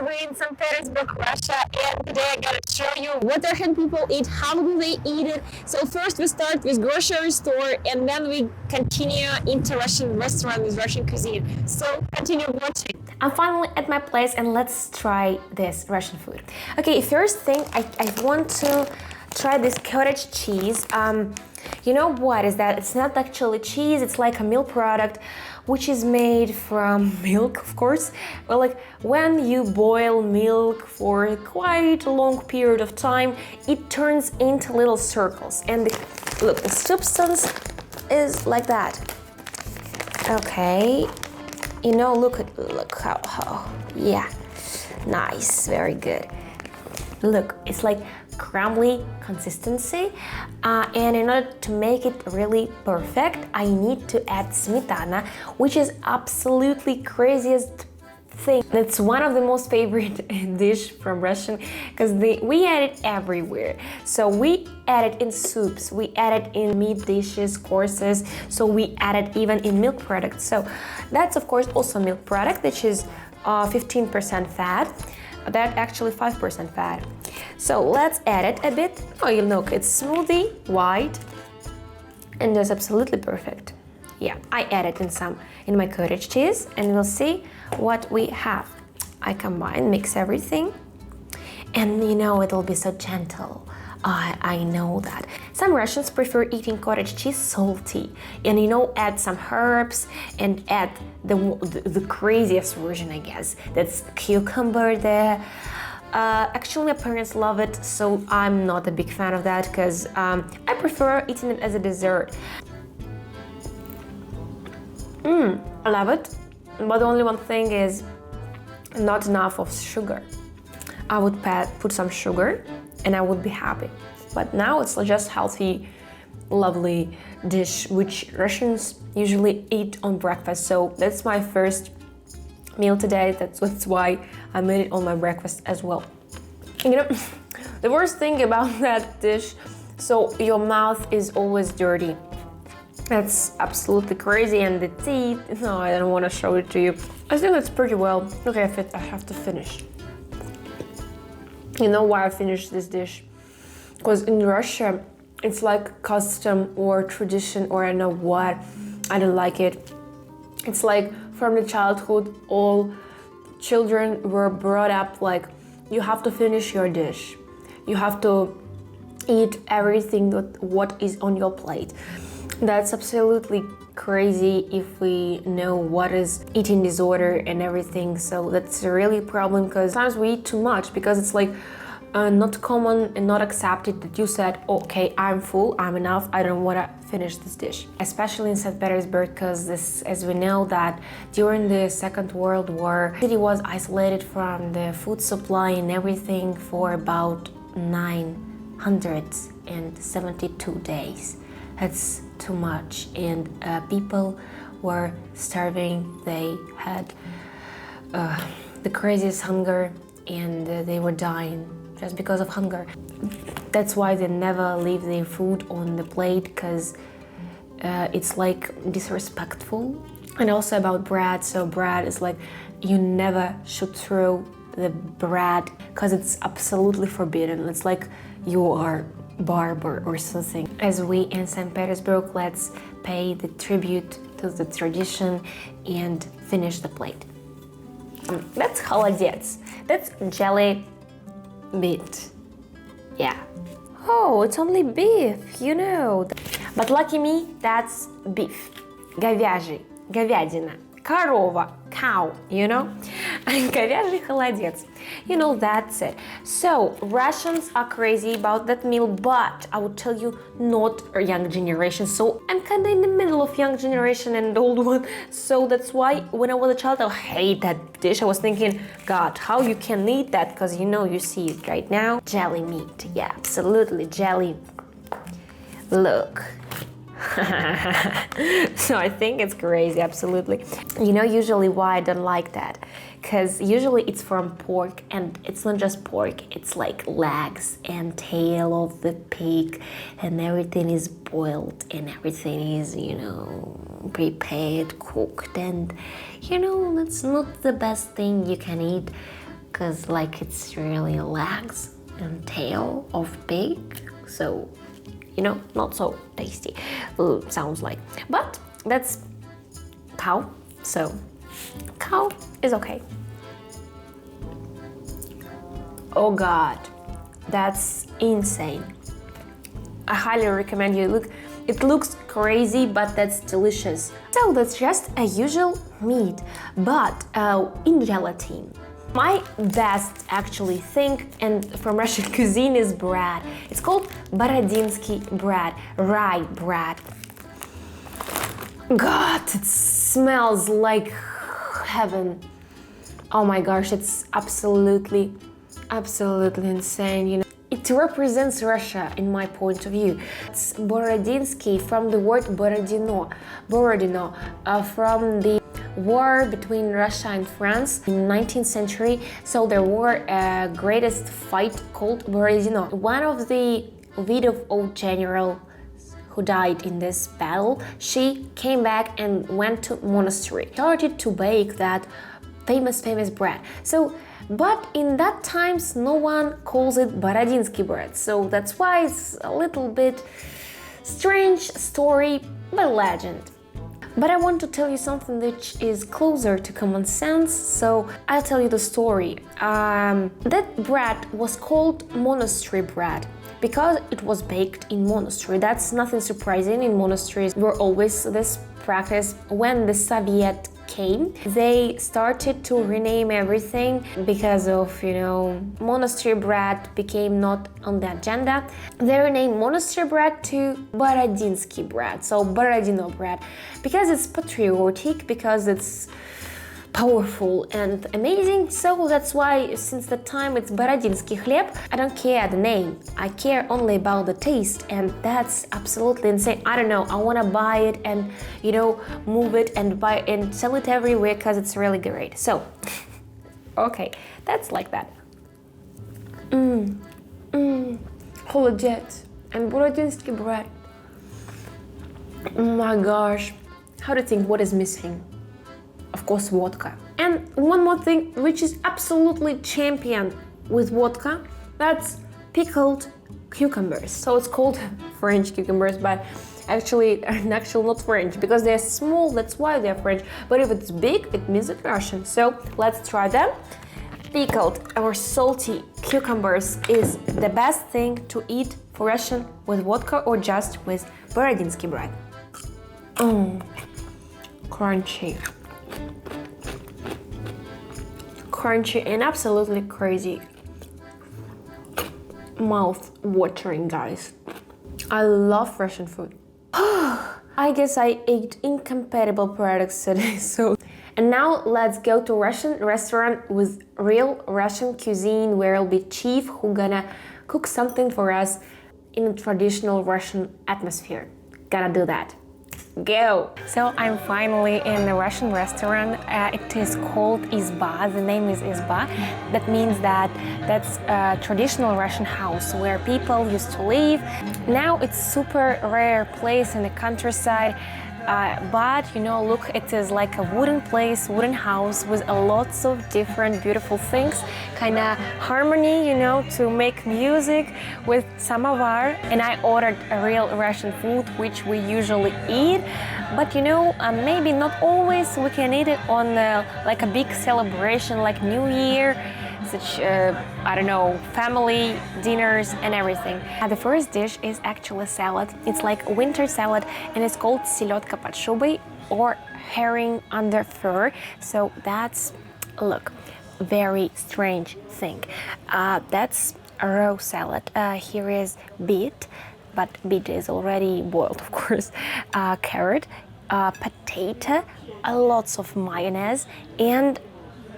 We're in St. Petersburg, Russia, and today I gotta show you what Russian people eat, how do they eat it. So first we start with grocery store, and then we continue into Russian restaurant with Russian cuisine. So continue watching. I'm finally at my place and let's try this Russian food. Okay, first thing I want to try this cottage cheese. You know what is that? It's not actually cheese, it's like a milk product which is made from milk, of course. Well, like when you boil milk for quite a long period of time, it turns into little circles. And look, the substance is like that. Okay, you know, look how, yeah, nice, very good. Look, it's like crumbly consistency, and in order to make it really perfect, I need to add smetana, which is absolutely craziest thing. That's one of the most favorite dish from Russian, because we add it everywhere. So we add it in soups, we add it in meat dishes, courses, so we add it even in milk products. So that's of course also milk product, which is 15% fat. That actually 5% fat. So let's add it a bit. Oh, you look, it's smoothie, white, and that's absolutely perfect. Yeah, I added in my cottage cheese, and we'll see what we have. I combine, mix everything, and you know it'll be so gentle. I know that. Some Russians prefer eating cottage cheese salty, and you know, add some herbs and add the craziest version, I guess. That's cucumber there. Actually, my parents love it, so I'm not a big fan of that because I prefer eating it as a dessert. I love it, but the only one thing is not enough of sugar. I would put some sugar and I would be happy. But now it's just healthy, lovely dish which Russians usually eat on breakfast. So that's my first meal today. That's why I made it on my breakfast as well. You know, the worst thing about that dish, so your mouth is always dirty. That's absolutely crazy, and the teeth, no, I don't want to show it to you. I think that's pretty well. Okay, I have to finish. You know why I finished this dish? Because in Russia, it's like custom or tradition or I know what. I don't like it. It's like from the childhood, all children were brought up like you have to finish your dish. You have to eat everything what is on your plate. That's absolutely crazy if we know what is eating disorder and everything. So that's really a problem because sometimes we eat too much because it's like not common and not accepted that you said, okay, I'm full, I'm enough, I don't want to finish this dish. Especially in St. Petersburg, because as we know that during the Second World War, the city was isolated from the food supply and everything for about 972 days. That's too much, and people were starving. They had the craziest hunger, and they were dying just because of hunger. That's why they never leave their food on the plate, because it's like disrespectful. And also about bread, so bread is like you never should throw the bread because it's absolutely forbidden. It's like you are barber or something. As we in St. Petersburg, let's pay the tribute to the tradition and finish the plate. That's холодец. That's jelly meat. Yeah. Oh, it's only beef, you know. But lucky me, that's beef. Говядина. Корова, cow, you know? Говяжий холодец. You know, that's it. So, Russians are crazy about that meal, but I would tell you, not a young generation. So, I'm kind of in the middle of young generation and old one. So, that's why when I was a child, I hate that dish. I was thinking, God, how you can eat that? Because you know, you see it right now. Jelly meat. Yeah, absolutely, jelly. Look. So I think it's crazy, absolutely. You know usually why I don't like that? Because usually it's from pork, and it's not just pork, it's like legs and tail of the pig, and everything is boiled and everything is, you know, prepared, cooked, and you know, that's not the best thing you can eat because like it's really legs and tail of pig, so you know, not so tasty, sounds like. But that's cow, so cow is okay. Oh god, that's insane. I highly recommend you. Look, it looks crazy, but that's delicious. So that's just a usual meat, but in gelatin. My best actually thing and from Russian cuisine is bread. It's called borodinsky bread, rye bread. God, it smells like heaven. Oh my gosh, it's absolutely insane, you know. It represents Russia in my point of view. It's borodinsky from the word Borodino, from the war between Russia and France in 19th century. So there were a greatest fight called Borodino. One of the widow general who died in this battle, she came back and went to monastery, started to bake that famous bread. So, but in that times no one calls it borodinsky bread, so that's why it's a little bit strange story, but legend. But I want to tell you something which is closer to common sense, so I'll tell you the story. That bread was called monastery bread because it was baked in monastery. That's nothing surprising. In monasteries were always this practice. When the Soviet came, they started to rename everything because of, you know, monastery bread became not on the agenda. They renamed monastery bread to borodinsky bread, so Borodino bread, because it's patriotic, because it's powerful and amazing. So that's why since that time it's borodinsky хлеб. I don't care the name, I care only about the taste, and that's absolutely insane. I don't know, I want to buy it and, you know, move it and buy it and sell it everywhere because it's really great. So okay, that's like that. Холодец and borodinsky bread. Oh my gosh, how do you think what is missing? Of course, vodka. And one more thing which is absolutely champion with vodka, that's pickled cucumbers. So it's called French cucumbers, but actually not French, because they're small, that's why they're French. But if it's big, it means it's Russian. So let's try them. Pickled or salty cucumbers is the best thing to eat for Russian with vodka or just with borodinsky bread. Crunchy and absolutely crazy. Mouth watering, guys. I love Russian food. I guess I ate incompatible products today, so. And now let's go to Russian restaurant with real Russian cuisine, where it'll be chief who gonna cook something for us in a traditional Russian atmosphere. Gotta do that. Go! So I'm finally in the Russian restaurant. It is called Izba. The name is Izba. That means that's a traditional Russian house where people used to live. Now it's super rare place in the countryside. But you know, look, it is like a wooden place, wooden house with a lots of different beautiful things, kind of harmony, you know, to make music with samovar. And I ordered a real Russian food, which we usually eat, but you know, maybe not always we can eat it on like a big celebration like New Year, such I don't know, family dinners and everything. The first dish is actually salad. It's like a winter salad, and it's called селедка под шубой, or herring under fur. So that's, look, very strange thing. That's a raw salad. Here is beet, but beet is already boiled, of course. Carrot, potato, lots of mayonnaise, and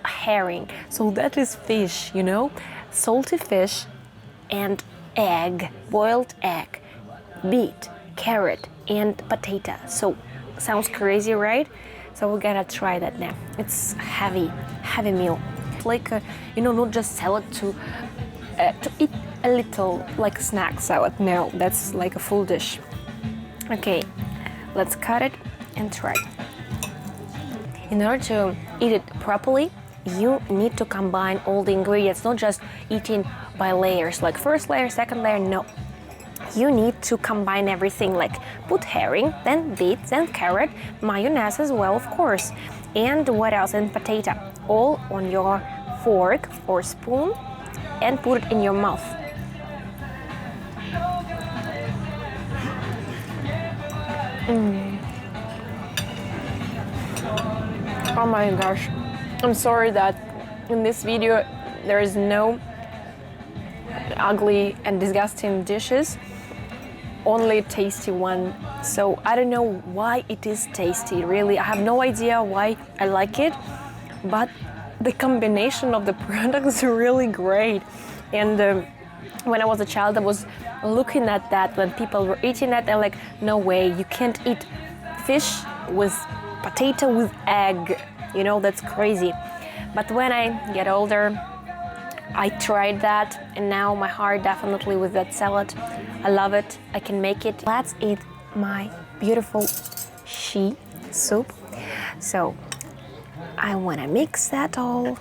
herring. So that is fish, you know, salty fish and egg, boiled egg, beet, carrot, and potato. So sounds crazy, right? So we're gonna try that now. It's heavy meal. It's like a, you know, not just salad to eat a little, like a snack salad. No, that's like a full dish. Okay, let's cut it and try. In order to eat it properly, you need to combine all the ingredients, not just eating by layers, like first layer, second layer, no. You need to combine everything, like put herring, then beets, then carrot, mayonnaise as well, of course. And what else? And potato, all on your fork or spoon, and put it in your mouth. Oh my gosh, I'm sorry that in this video there is no ugly and disgusting dishes, only tasty one. So I don't know why it is tasty, really. I have no idea why I like it, but the combination of the products is really great. And when I was a child, I was looking at that when people were eating that, and like, no way, you can't eat fish with potato with egg, you know, that's crazy. But when I get older, I tried that, and now my heart definitely with that salad. I love it, I can make it. Let's eat my beautiful shi soup. So I wanna mix that all.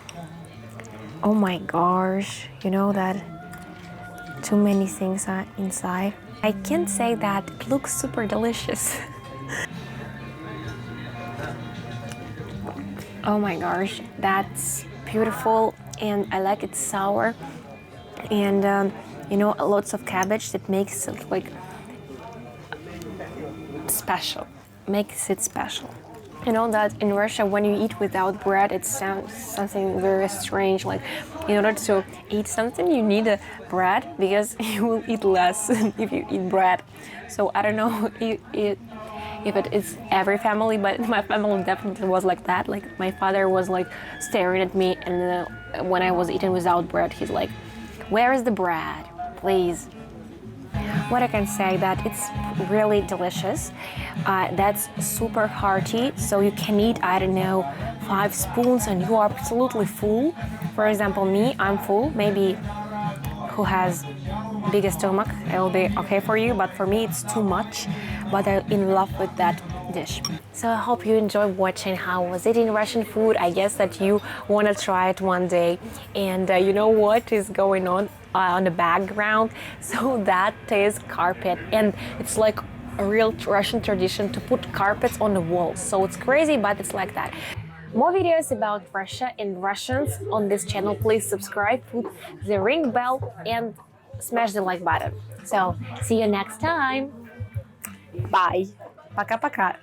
Oh my gosh, you know that too many things are inside. I can say that it looks super delicious. Oh my gosh, that's beautiful, and I like it sour, and you know, lots of cabbage that makes it like special, makes it special. You know that in Russia, when you eat without bread, it sounds something very strange. Like, in order to eat something, you need a bread, because you will eat less if you eat bread. So I don't know if it is every family, but my family definitely was like that. Like, my father was like staring at me, and when I was eating without bread, he's like, "Where is the bread, please?" What I can say that it's really delicious. That's super hearty, so you can eat, I don't know, 5 spoons and you are absolutely full. For example, me, I'm full. Maybe who has bigger stomach, it will be okay for you, but for me it's too much. But I'm in love with that dish. So I hope you enjoyed watching how I was eating Russian food. I guess that you want to try it one day. And you know what is going on the background? So that is carpet, and it's like a real Russian tradition to put carpets on the walls. So it's crazy, but it's like that. More videos about Russia and Russians on this channel. Please subscribe, put the ring bell, and smash the like button. So see you next time. Bye. Пока-пока.